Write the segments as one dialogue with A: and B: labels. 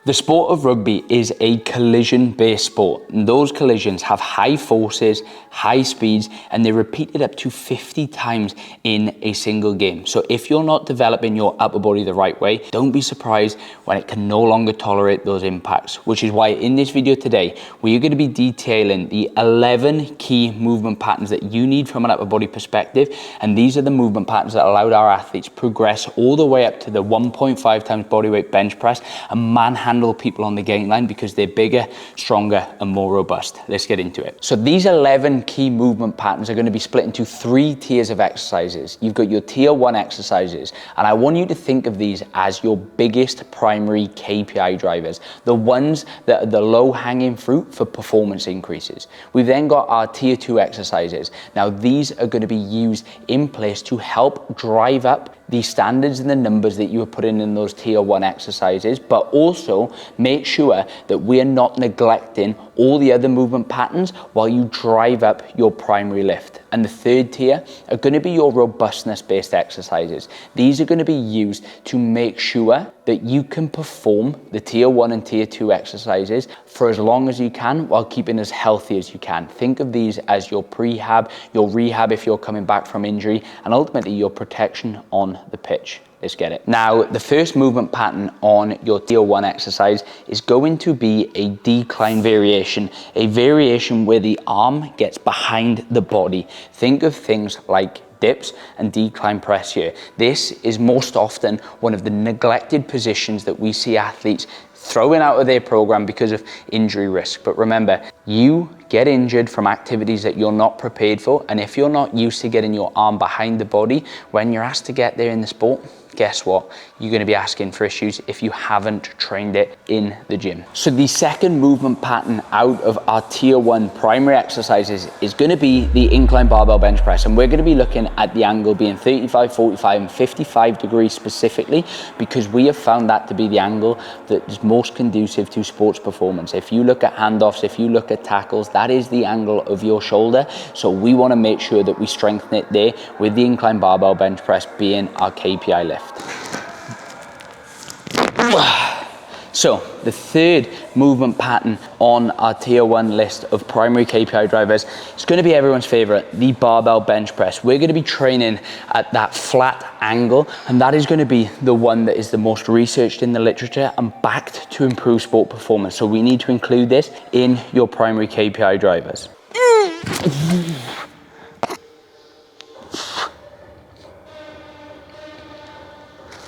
A: The sport of rugby is a collision-based sport, and those collisions have high forces, high speeds, and they're repeated up to 50 times in a single game. So if you're not developing your upper body the right way, don't be surprised when it can no longer tolerate those impacts, which is why in this video today, we're going to be detailing the 11 key movement patterns that you need from an upper body perspective, and these are the movement patterns that allowed our athletes progress all the way up to the 1.5 times bodyweight bench press and manhandle people on the gain line because they're bigger, stronger, and more robust. Let's get into it. So these 11 key movement patterns are going to be split into 3 tiers of exercises. You've got your tier 1 exercises, and I want you to think of these as your biggest primary KPI drivers, the ones that are the low-hanging fruit for performance increases. We've then got our tier 2 exercises. Now these are going to be used in place to help drive up the standards and the numbers that you are putting in those tier 1 exercises, but also make sure that we're not neglecting all the other movement patterns while you drive up your primary lift. And the third tier are going to be your robustness based exercises. These are going to be used to make sure that you can perform the tier 1 and tier 2 exercises for as long as you can while keeping as healthy as you can. Think of these as your prehab, your rehab if you're coming back from injury, and ultimately your protection on the pitch. Let's get it. Now, the first movement pattern on your tier 1 exercise is going to be a decline variation, a variation where the arm gets behind the body. Think of things like dips and decline press here. This is most often one of the neglected positions that we see athletes throwing out of their program because of injury risk. But remember, you get injured from activities that you're not prepared for, and if you're not used to getting your arm behind the body, when you're asked to get there in the sport, guess what? You're going to be asking for issues if you haven't trained it in the gym. So the second movement pattern out of our tier 1 primary exercises is going to be the incline barbell bench press, and we're going to be looking at the angle being 35, 45, and 55 degrees specifically, because we have found that to be the angle that is most conducive to sports performance. If you look at handoffs, if you look at tackles, that is the angle of your shoulder. So we want to make sure that we strengthen it there with the incline barbell bench press being our KPI lift. So the third movement pattern on our tier 1 list of primary KPI drivers is going to be everyone's favorite, the barbell bench press. We're going to be training at that flat angle, and that is going to be the one that is the most researched in the literature and backed to improve sport performance. So we need to include this in your primary KPI drivers.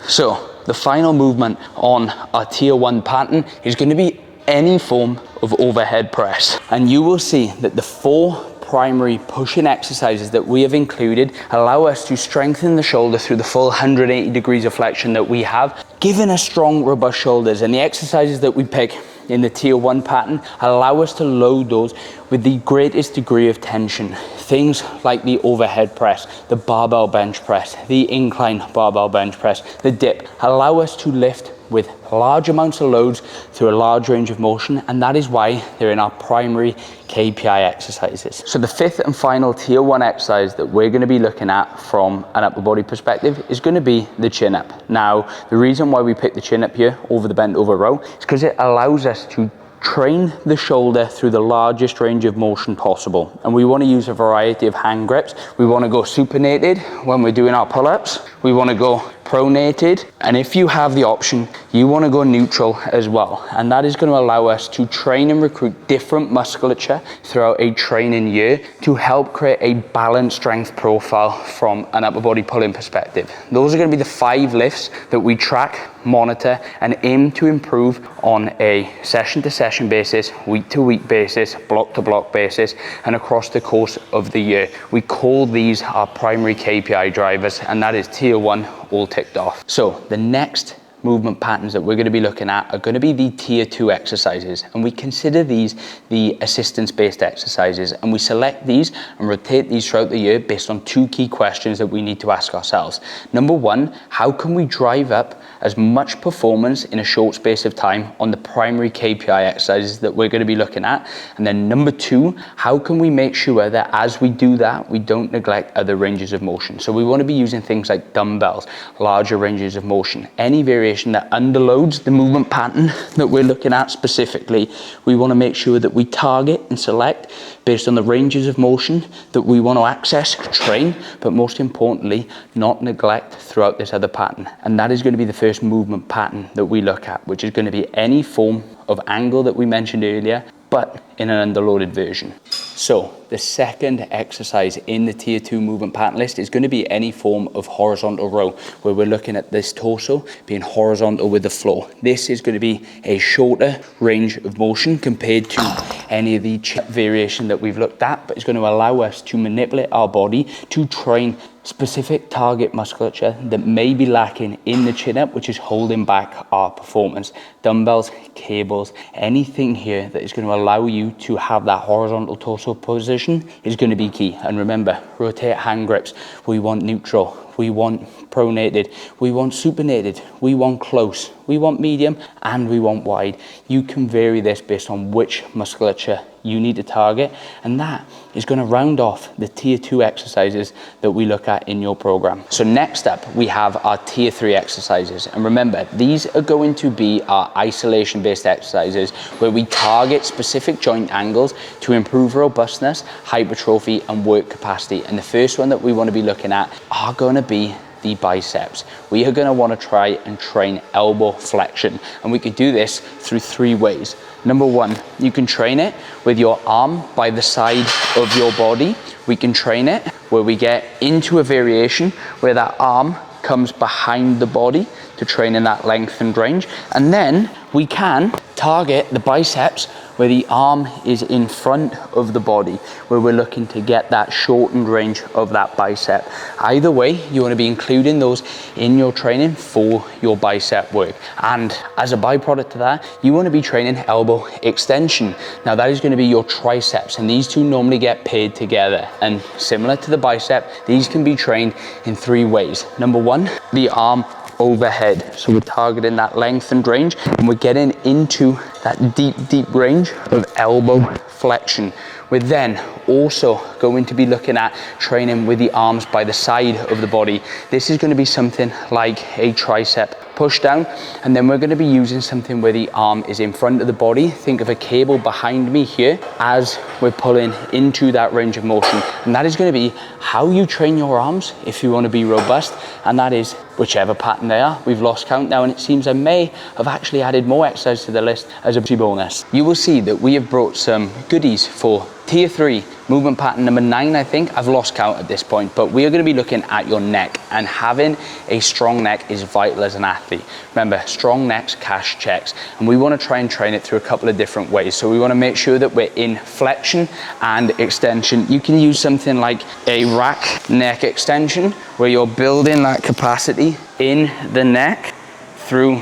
A: So the final movement on our tier 1 pattern is going to be any form of overhead press. And you will see that the 4 primary pushing exercises that we have included allow us to strengthen the shoulder through the full 180 degrees of flexion that we have, giving us strong, robust shoulders. And the exercises that we pick in the tier 1 pattern allow us to load those with the greatest degree of tension. Things like the overhead press, the barbell bench press, the incline barbell bench press, the dip, allow us to lift with large amounts of loads through a large range of motion, and that is why they're in our primary KPI exercises. So the 5th and final tier 1 exercise that we're going to be looking at from an upper body perspective is going to be the chin up. Now, the reason why we pick the chin up here over the bent over row is because it allows us to train the shoulder through the largest range of motion possible. And we want to use a variety of hand grips. We want to go supinated when we're doing our pull-ups. We want to go pronated, and if you have the option, you want to go neutral as well. And that is going to allow us to train and recruit different musculature throughout a training year to help create a balanced strength profile from an upper body pulling perspective. Those are going to be the 5 lifts that we track, monitor, and aim to improve on a session to session basis, week to week basis, block to block basis, and across the course of the year. We call these our primary KPI drivers, and that is tier 1 all ticked off. So the next movement patterns that we're going to be looking at are going to be the tier 2 exercises, and we consider these the assistance based exercises, and we select these and rotate these throughout the year based on 2 key questions that we need to ask ourselves. Number 1, how can we drive up as much performance in a short space of time on the primary KPI exercises that we're going to be looking at? And then number 2, how can we make sure that as we do that, we don't neglect other ranges of motion? So we want to be using things like dumbbells, larger ranges of motion, any variation variation that underloads the movement pattern that we're looking at specifically. We want to make sure that we target and select based on the ranges of motion that we want to access, train, but most importantly, not neglect throughout this other pattern. And that is going to be the first movement pattern that we look at, which is going to be any form of angle that we mentioned earlier, but in an underloaded version. So the second exercise in the tier 2 movement pattern list is going to be any form of horizontal row, where we're looking at this torso being horizontal with the floor. This is going to be a shorter range of motion compared to any of the variation that we've looked at, but it's going to allow us to manipulate our body to train specific target musculature that may be lacking in the chin up, which is holding back our performance. Dumbbells, cables, anything here that is going to allow you to have that horizontal torso position is going to be key. And remember, rotate hand grips. We want neutral, we want pronated, we want supinated, we want close, we want medium, and we want wide. You can vary this based on which musculature you need to target, and that is going to round off the tier 2 exercises that we look at in your program. So next up, we have our tier 3 exercises. And remember, these are going to be our isolation-based exercises where we target specific joint angles to improve robustness, hypertrophy, and work capacity. And the first one that we want to be looking at are going to be the biceps. We are going to want to try and train elbow flexion, and we could do this through 3 ways. Number 1, you can train it with your arm by the side of your body. We can train it where we get into a variation where that arm comes behind the body to train in that length and range. And then we can target the biceps where the arm is in front of the body, where we're looking to get that shortened range of that bicep. Either way, you want to be including those in your training for your bicep work. And as a byproduct of that, you want to be training elbow extension. Now that is going to be your triceps, and these two normally get paired together. And similar to the bicep, these can be trained in 3 ways. Number 1, the arm overhead. So we're targeting that length and range, and we're getting into that deep range of elbow flexion. We're then also going to be looking at training with the arms by the side of the body. This is going to be something like a tricep push down, and then we're going to be using something where the arm is in front of the body. Think of a cable behind me here as we're pulling into that range of motion, and that is going to be how you train your arms if you want to be robust, and that is whichever pattern they are. We've lost count now, and it seems I may have actually added more exercise to the list as a bonus. You will see that we have brought some goodies for tier 3 movement pattern number 9, I think. I've lost count at this point, but we are going to be looking at your neck, and having a strong neck is vital as an athlete. Remember, strong necks cash checks, and we want to try and train it through a couple of different ways. So we want to make sure that we're in flexion and extension. You can use something like a rack neck extension, where you're building that capacity in the neck through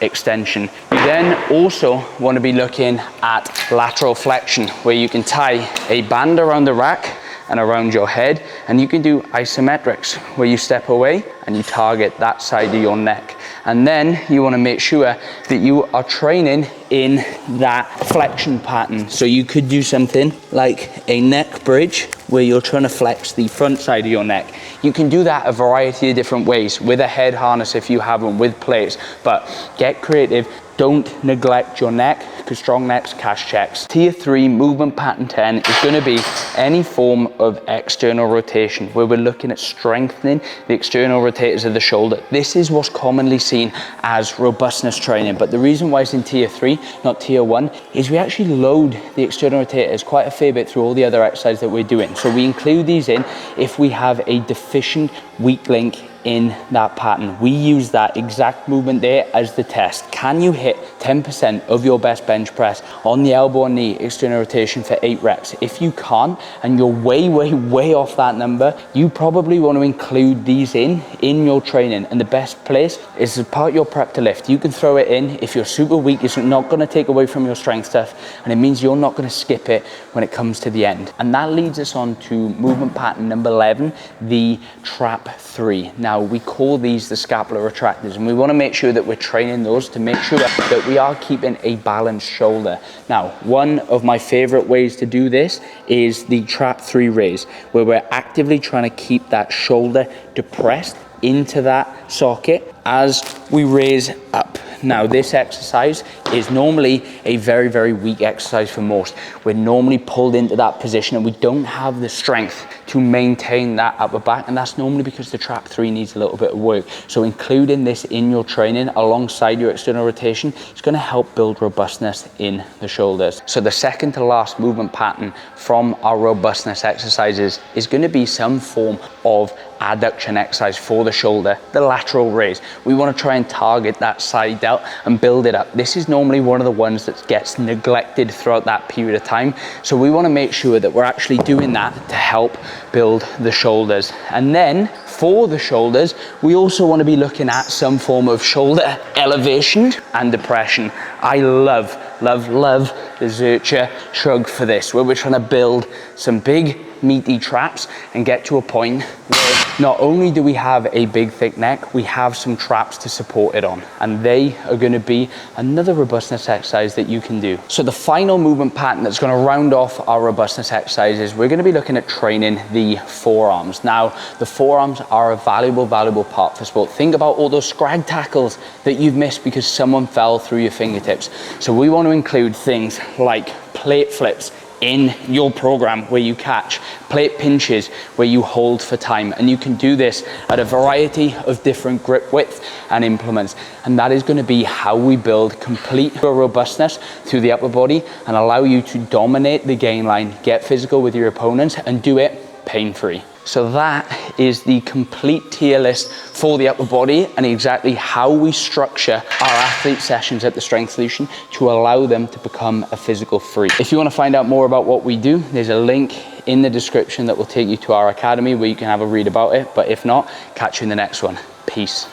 A: extension. You then also want to be looking at lateral flexion, where you can tie a band around the rack and around your head, and you can do isometrics, where you step away and you target that side of your neck. And then you want to make sure that you are training in that flexion pattern. So you could do something like a neck bridge, where you're trying to flex the front side of your neck. You can do that a variety of different ways, with a head harness if you have one, with plates, but get creative. Don't neglect your neck, because strong necks cash checks. Tier 3 movement pattern 10 is going to be any form of external rotation, where we're looking at strengthening the external rotators of the shoulder. This is what's commonly seen as robustness training, but the reason why it's in tier 3, not tier 1, is we actually load the external rotators quite a fair bit through all the other exercises that we're doing. So we include these in if we have a deficient weak link in that pattern. We use that exact movement there as the test. Can you hit 10% of your best bench press on the elbow and knee external rotation for 8 reps? If you can't, and you're way off that number, you probably want to include these in your training. And the best place is as part of your prep to lift. You can throw it in. If you're super weak, it's not going to take away from your strength stuff, and it means you're not going to skip it when it comes to the end. And that leads us on to movement pattern number 11, the trap 3. Now, we call these the scapular retractors, and we want to make sure that we're training those to make sure that we are keeping a balanced shoulder. Now, one of my favorite ways to do this is the trap 3 raise, where we're actively trying to keep that shoulder depressed into that socket as we raise up. Now, this exercise is normally a very, very weak exercise for most. We're normally pulled into that position and we don't have the strength to maintain that upper back, and that's normally because the trap 3 needs a little bit of work. So including this in your training alongside your external rotation is going to help build robustness in the shoulders. So the second to last movement pattern from our robustness exercises is going to be some form of adduction exercise for the shoulder, the lateral raise. We want to try and target that side delt and build it up. This is normally one of the ones that gets neglected throughout that period of time. So we want to make sure that we're actually doing that to help build the shoulders. And then for the shoulders, we also want to be looking at some form of shoulder elevation and depression. I love the Zercher shrug for this, where we're trying to build some big meaty traps and get to a point where not only do we have a big thick neck, we have some traps to support it on, and they are going to be another robustness exercise that you can do. So the final movement pattern that's going to round off our robustness exercises, we're going to be looking at training the forearms. Now, the forearms are a valuable part for sport. Think about all those scrag tackles that you've missed because someone fell through your fingertips. So we want to include things like plate flips in your program where you catch, plate pinches where you hold for time, and you can do this at a variety of different grip width and implements, and that is going to be how we build complete robustness through the upper body and allow you to dominate the gain line, get physical with your opponents, and do it pain-free. So that is the complete tier list for the upper body and exactly how we structure our athlete sessions at the Strength Solution to allow them to become a physical freak. If you want to find out more about what we do, there's a link in the description that will take you to our academy where you can have a read about it. But if not, catch you in the next one. Peace.